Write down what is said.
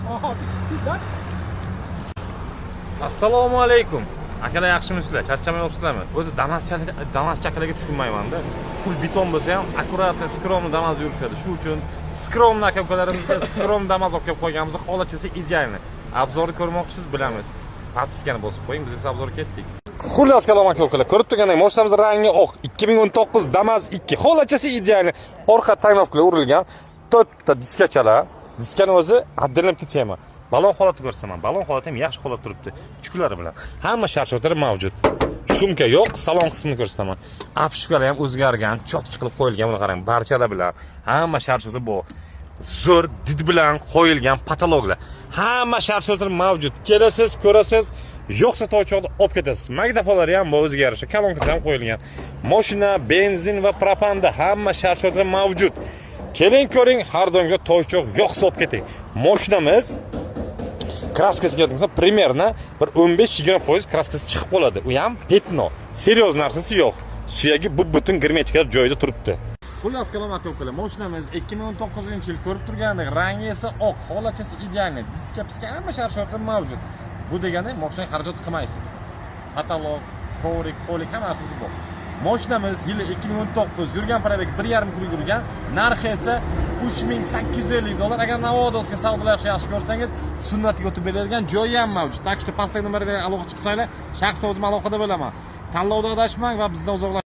Sizlar? Assalomu alaykum. Akalar yaxshimisizlar? Charchamayapsizlarmi? O'zi Damas chaqalarga tushunmayman-da. Pul beton bo'lsa ham akkuratno skromni Damas yurishadi. Shuning uchun skromni aka-ukalarimizga skrom Damas olib kelib qo'yganmiz. Holachasi idealni. Obzorni ko'rmoqchisiz, bilamiz. Podpiskani bosib qo'ying, biz esa obzor ketdik. Xullas kalom aka-ukalar, ko'rib turgandek, mashinamiz rangi oq. 2019 Damas 2. Holachasi idealni. Orqa taynovkalar urilgan. 4 ta diskachalar. Diskani o'zi addilanib ketyapman. Balon holati ko'rsaman. Balon holati ham yaxshi holatda turibdi. Chuqlari bilan. Hamma sharshotlari mavjud. Shumka yo'q, salon qismini ko'rsataman. Apshkalar ham o'zgargan, chotki qilib qo'yilgan, buni qarang, barchalar bilan. Hamma sharshotlar bor. Zo'r did bilan qo'yilgan patologlar. Hamma sharshotlar mavjud. Kelasiz, ko'rasiz, yo'qsa to'ychoqda olib ketasiz. Magnitofonlari ham bor o'zgarishi, kolonkacha ham qo'yilgan. Mashina, benzin va propanda hamma sharshotlar mavjud. Keling ko'ring, har doimga to'ychoq yo'qsa olib keting. Mashinamiz kraskasi kelsa, примерно bir 15-20% kraskasi chiqib qoladi. U ham petno. Seryoz narsasi yo'q. Suyagi butun girmechkalar joyida turibdi. Xullas kalom aka-ukalar, mashinamiz 2019-yil ko'rib turgandek, rangi esa oq, holachasi idealni, diska-piska hamma sharshotlari mavjud. Bu degani mashinaga xarajat qilmaysiz. Katalog, kovrik, qo'lik hamma narsasi bor. Mashinamiz yili 2019, yurgan probeg 1,5 pul yurgan, narxi esa $3850. Agar Navodosga savdolashni yaxshi ko'rsangiz, sunnatiga o'tib beradigan joyi ham mavjud. Tak что pastdagi nomerga aloqa chiqsanglar, shaxsan o'zim aloqada bo'laman. Tanlovda adashmang va bizdan uzoqlashmang.